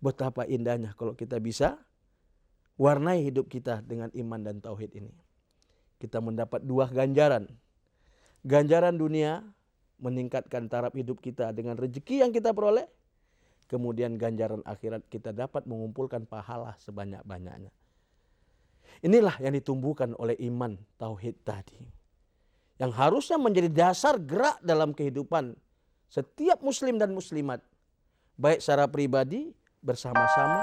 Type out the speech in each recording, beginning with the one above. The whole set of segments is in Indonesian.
Betapa indahnya kalau kita bisa warnai hidup kita dengan iman dan tauhid ini. Kita mendapat dua ganjaran. Ganjaran dunia meningkatkan taraf hidup kita dengan rezeki yang kita peroleh. Kemudian ganjaran akhirat kita dapat mengumpulkan pahala sebanyak-banyaknya. Inilah yang ditumbuhkan oleh iman tauhid tadi. Yang harusnya menjadi dasar gerak dalam kehidupan setiap muslim dan muslimat. Baik secara pribadi, bersama-sama.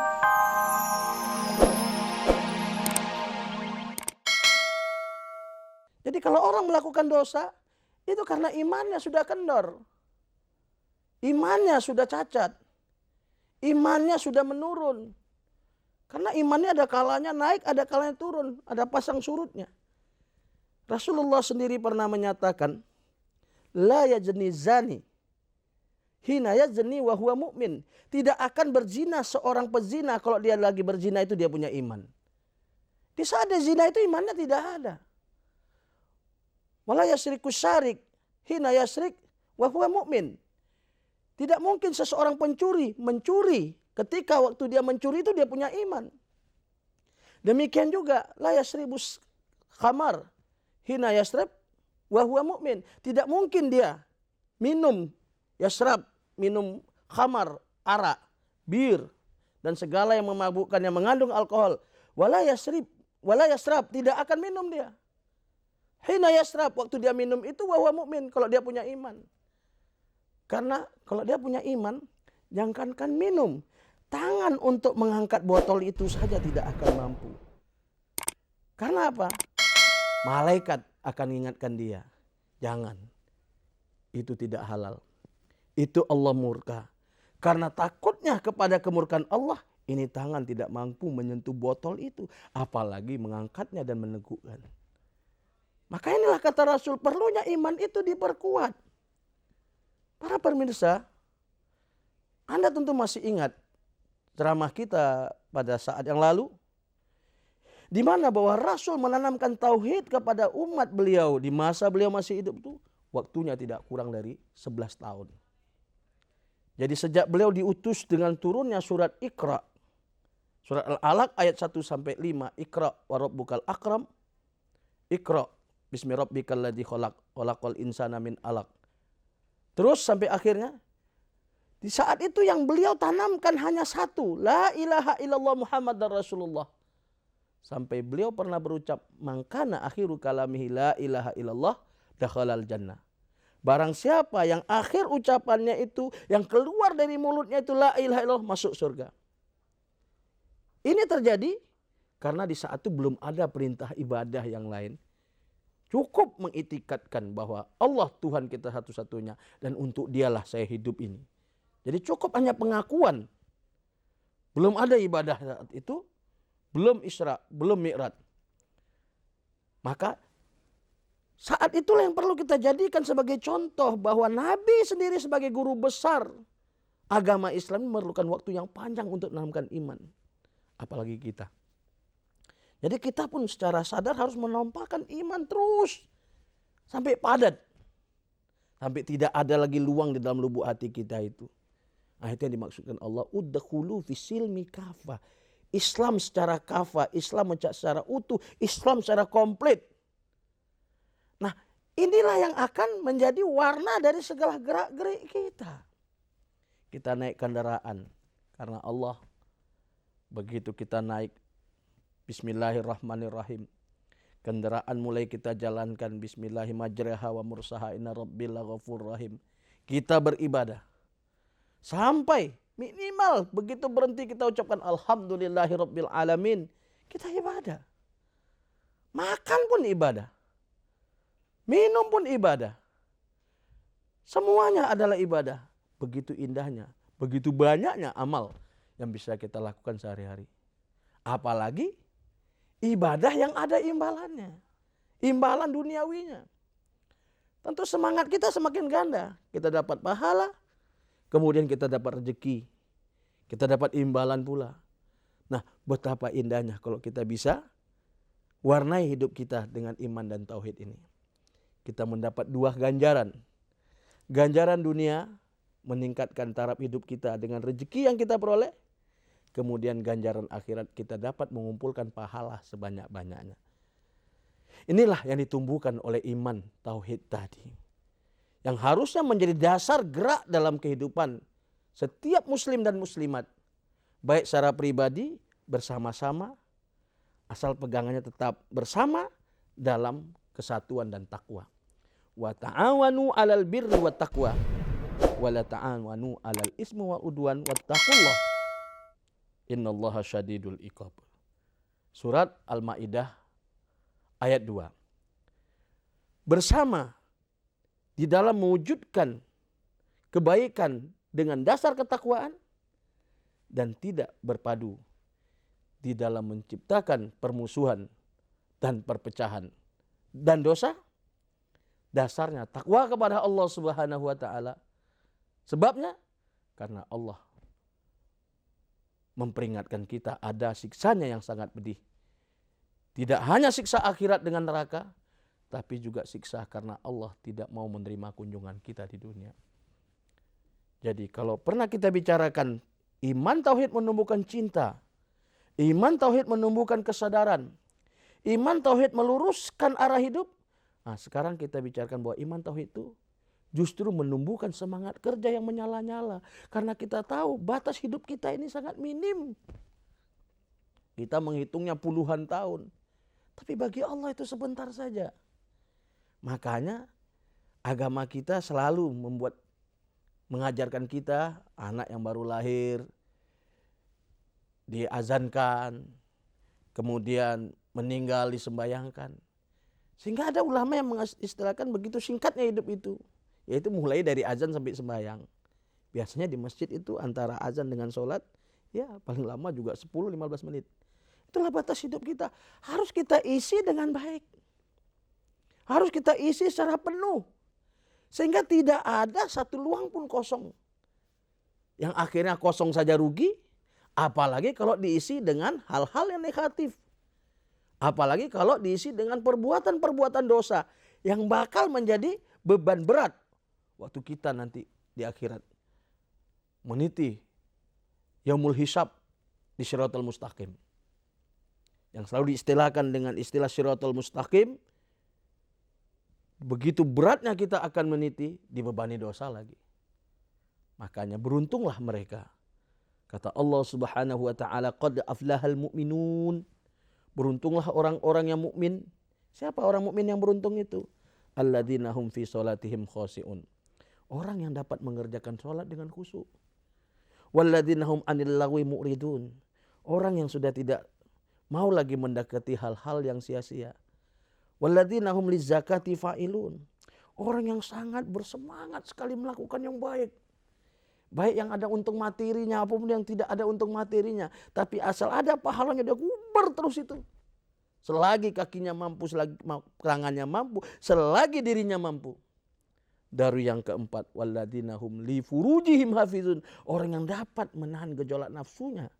Jadi kalau orang melakukan dosa, itu karena imannya sudah kendor. Imannya sudah cacat. Imannya sudah menurun. Karena imannya ada kalanya naik, ada kalanya turun. Ada pasang surutnya. Rasulullah sendiri pernah menyatakan, La yazni zani, hina yazni wa huwa mu'min. Tidak akan berzina seorang pezina kalau dia lagi berzina itu dia punya iman. Di saat dia zina itu imannya tidak ada. Wala yasriku syarik, hina yasrik wa huwa mu'min. Tidak mungkin seseorang pencuri mencuri ketika waktu dia mencuri itu dia punya iman. Demikian juga la yasribus khamar hina yasrab wa huwa mu'min. Tidak mungkin dia minum yasrab, minum khamar, arak, bir dan segala yang memabukkan yang mengandung alkohol. Wala yasrab, tidak akan minum dia. Hina yasrab, waktu dia minum itu wa huwa mu'min, kalau dia punya iman. Karena kalau dia punya iman, jangankan minum, tangan untuk mengangkat botol itu saja tidak akan mampu. Karena apa? Malaikat akan mengingatkan dia. Jangan. Itu tidak halal. Itu Allah murka. Karena takutnya kepada kemurkaan Allah, ini tangan tidak mampu menyentuh botol itu. Apalagi mengangkatnya dan menegukkan. Maka inilah kata Rasul, perlunya iman itu diperkuat. Para pemirsa, Anda tentu masih ingat ceramah kita pada saat yang lalu, di mana bahwa Rasul menanamkan tauhid kepada umat beliau di masa beliau masih hidup itu, waktunya tidak kurang dari 11 tahun. Jadi sejak beliau diutus dengan turunnya surat Iqra, surat Al-Alaq ayat 1-5, Iqra wa rabbukal akram, Iqra bismi rabbikal ladzi khalaq, khalaqal insana min alaq. Terus sampai akhirnya, di saat itu yang beliau tanamkan hanya satu, la ilaha illallah Muhammadar Rasulullah. Sampai beliau pernah berucap, mangkana akhiru kalamihi la ilaha illallah dakhalal jannah. Barang siapa yang akhir ucapannya itu, yang keluar dari mulutnya itu la ilaha illallah, masuk surga. Ini terjadi karena di saat itu belum ada perintah ibadah yang lain. Cukup mengitikadkan bahwa Allah Tuhan kita satu-satunya dan untuk dialah saya hidup ini. Jadi cukup hanya pengakuan. Belum ada ibadah saat itu, belum Isra, belum Mi'raj. Maka saat itulah yang perlu kita jadikan sebagai contoh bahwa Nabi sendiri sebagai guru besar agama Islam memerlukan waktu yang panjang untuk menanamkan iman. Apalagi kita. Jadi kita pun secara sadar harus menampakkan iman terus. Sampai padat. Sampai tidak ada lagi luang di dalam lubuk hati kita itu. Nah, itu yang dimaksudkan Allah. Udkhulu fisilmi kafa. Islam secara kafa. Islam secara utuh. Islam secara komplit. Nah, inilah yang akan menjadi warna dari segala gerak-gerik kita. Kita naik kendaraan. Karena Allah, begitu kita naik, Bismillahirrahmanirrahim. Kendaraan mulai kita jalankan, Bismillahirrahmanirrahim wa mursaha inna rabbil ghafur rahim. Kita beribadah. Sampai minimal begitu berhenti kita ucapkan Alhamdulillahirabbil alamin. Kita ibadah. Makan pun ibadah. Minum pun ibadah. Semuanya adalah ibadah. Begitu indahnya, begitu banyaknya amal yang bisa kita lakukan sehari-hari. Apalagi ibadah yang ada imbalannya. Imbalan duniawinya. Tentu semangat kita semakin ganda. Kita dapat pahala. Kemudian kita dapat rezeki. Kita dapat imbalan pula. Nah, betapa indahnya kalau kita bisa warnai hidup kita dengan iman dan tauhid ini. Kita mendapat dua ganjaran. Ganjaran dunia meningkatkan taraf hidup kita dengan rezeki yang kita peroleh. kemudian ganjaran akhirat kita dapat mengumpulkan pahala sebanyak-banyaknya. Inilah yang ditumbuhkan oleh iman tauhid tadi, yang harusnya menjadi dasar gerak dalam kehidupan setiap muslim dan muslimat, baik secara pribadi, bersama-sama, asal pegangannya tetap bersama dalam kesatuan dan takwa. Wa ta'awanu 'alal birri wat taqwa wa la ta'awanu 'alal ismi wal udwan wattaqullah innallaha syadidul iqab. Surat Al-Maidah ayat 2. Bersama di dalam mewujudkan kebaikan dengan dasar ketakwaan dan tidak berpadu di dalam menciptakan permusuhan dan perpecahan dan dosa. Dasarnya takwa kepada Allah Subhanahu wa taala. Sebabnya karena Allah memperingatkan kita ada siksanya yang sangat pedih. Tidak hanya siksa akhirat dengan neraka, tapi juga siksa karena Allah tidak mau menerima kunjungan kita di dunia. Jadi kalau pernah kita bicarakan iman tauhid menumbuhkan cinta, iman tauhid menumbuhkan kesadaran, iman tauhid meluruskan arah hidup. Nah, sekarang kita bicarakan bahwa iman tauhid itu justru menumbuhkan semangat kerja yang menyala-nyala. Karena kita tahu batas hidup kita ini sangat minim. Kita menghitungnya puluhan tahun. Tapi bagi Allah itu sebentar saja. Makanya agama kita selalu mengajarkan kita, anak yang baru lahir diazankan, kemudian meninggal disembayangkan. Sehingga ada ulama yang mengistilahkan begitu singkatnya hidup itu. Yaitu mulai dari azan sampai sembahyang. Biasanya di masjid itu antara azan dengan sholat, ya paling lama juga 10-15 menit. Itulah batas hidup kita. Harus kita isi dengan baik. Harus kita isi secara penuh. Sehingga tidak ada satu luang pun kosong. Yang akhirnya kosong saja rugi. Apalagi kalau diisi dengan hal-hal yang negatif. Apalagi kalau diisi dengan perbuatan-perbuatan dosa yang bakal menjadi beban berat waktu kita nanti di akhirat meniti yaumul hisab di Shiratal Mustaqim. Yang selalu diistilahkan dengan istilah Shiratal Mustaqim, begitu beratnya kita akan meniti, dibebani dosa lagi. Makanya beruntunglah mereka. Kata Allah Subhanahu wa taala, qad aflahal mu'minun. Beruntunglah orang-orang yang mukmin. Siapa orang mukmin yang beruntung itu? Alladzina hum fi sholatihim khashi'un. Orang yang dapat mengerjakan sholat dengan khusyuk. Walladzina hum 'anil lagwi mu'ridun. Orang yang sudah tidak mau lagi mendekati hal-hal yang sia-sia. Walladzina hum lizakati fa'ilun. Orang yang sangat bersemangat sekali melakukan yang baik. Baik yang ada untung materinya apapun yang tidak ada untung materinya. Tapi asal ada pahalanya dia gubar terus itu. Selagi kakinya mampu, selagi tangannya mampu, selagi dirinya mampu. Dari yang keempat, walladzina hum li furujihim hafizun. Orang yang dapat menahan gejolak nafsunya.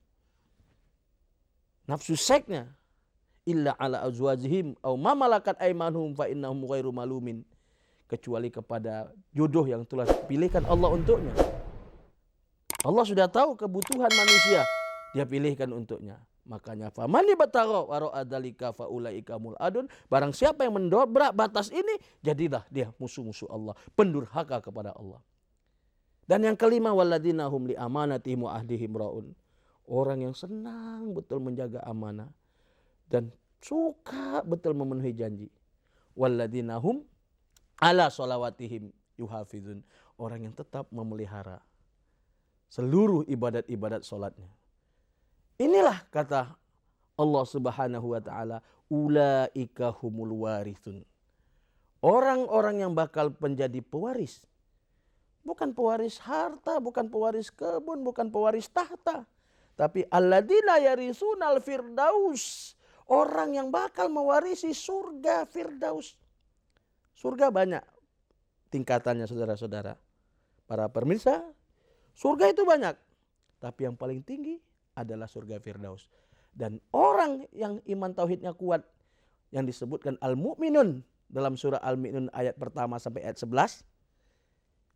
Nafsu seksnya. Illa ala azwajihim au ma malakat aymanuhum fa innahum ghairu malumin. Kecuali kepada jodoh yang telah dipilihkan Allah untuknya. Allah sudah tahu kebutuhan manusia, dia pilihkan untuknya. Makanya famani batara wara'a dzalika faulaika muladun. Barang siapa yang mendobrak batas ini, jadilah dia musuh-musuh Allah, pendurhaka kepada Allah. Dan yang kelima, walladzina hum li amanatihim wa ahdihim raun. Orang yang senang betul menjaga amanah dan suka betul memenuhi janji. Walladzina hum ala sholawatihim yuhafizun. Orang yang tetap memelihara seluruh ibadat-ibadat sholatnya. Inilah kata Allah Subhanahu wa taala, ulaika humul warithun. Orang-orang yang bakal menjadi pewaris. Bukan pewaris harta, bukan pewaris kebun, bukan pewaris tahta. Tapi alladzina yarisunal firdaus. Orang yang bakal mewarisi surga firdaus. Surga banyak tingkatannya saudara-saudara. Para pemirsa, surga itu banyak, tapi yang paling tinggi adalah surga firdaus. Dan orang yang iman tauhidnya kuat, yang disebutkan al-mu'minun dalam surah Al-Mu'minun ayat pertama sampai ayat 11,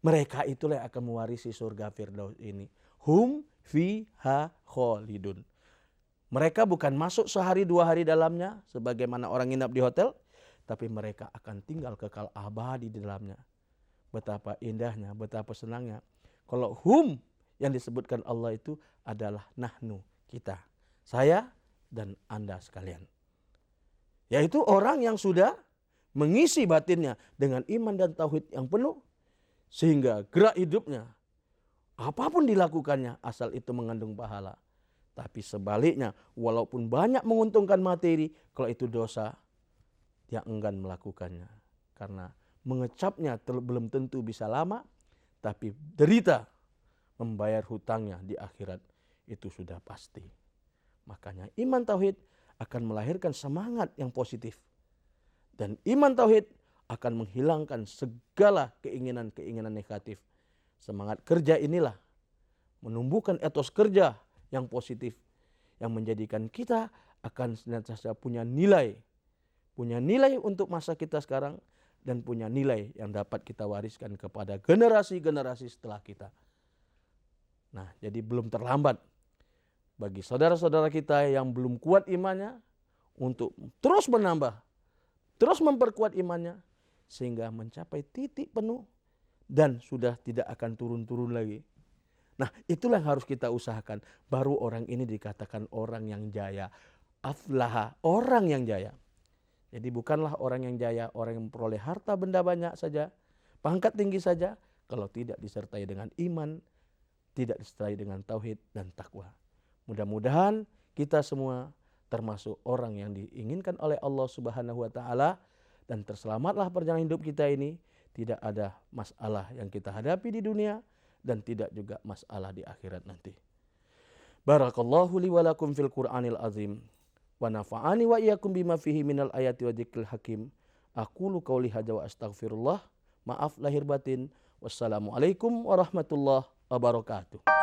Mereka itulah yang akan mewarisi surga Firdaus ini. Hum fiha khalidun. Mereka bukan masuk sehari 2 hari dalamnya sebagaimana orang nginap di hotel, tapi mereka akan tinggal kekal abadi di dalamnya. Betapa indahnya, betapa senangnya. Kalau hum yang disebutkan Allah itu adalah nahnu, kita. Saya dan Anda sekalian. Yaitu orang yang sudah mengisi batinnya dengan iman dan tauhid yang penuh. Sehingga gerak hidupnya, apapun dilakukannya asal itu mengandung pahala. Tapi sebaliknya, walaupun banyak menguntungkan materi, kalau itu dosa, dia enggan melakukannya. Karena mengecapnya belum tentu bisa lama, tapi derita membayar hutangnya di akhirat itu sudah pasti. Makanya iman tauhid akan melahirkan semangat yang positif. Dan iman tauhid akan menghilangkan segala keinginan-keinginan negatif. Semangat kerja inilah menumbuhkan etos kerja yang positif, yang menjadikan kita akan senantiasa punya nilai untuk masa kita sekarang, dan punya nilai yang dapat kita wariskan kepada generasi-generasi setelah kita. Nah, jadi belum terlambat bagi saudara-saudara kita yang belum kuat imannya untuk terus menambah, terus memperkuat imannya sehingga mencapai titik penuh dan sudah tidak akan turun-turun lagi. Nah, itulah yang harus kita usahakan. Baru orang ini dikatakan orang yang jaya. Aflaha, orang yang jaya. Jadi bukanlah orang yang jaya, orang yang memperoleh harta benda banyak saja, pangkat tinggi saja, kalau tidak disertai dengan iman, tidak disertai dengan tauhid dan takwa. Mudah-mudahan kita semua termasuk orang yang diinginkan oleh Allah Subhanahu wa taala, dan terselamatlah perjalanan hidup kita ini. Tidak ada masalah yang kita hadapi di dunia dan tidak juga masalah di akhirat nanti. Barakallahu li wa lakum fil Qur'anil azim wa nafa'ani wa iyyakum bima fihi minal ayati wa dzikril hakim. Aqulu qauli hadza wa astaghfirullah. Maaf lahir batin. Wassalamualaikum warahmatullahi wabarakatuh.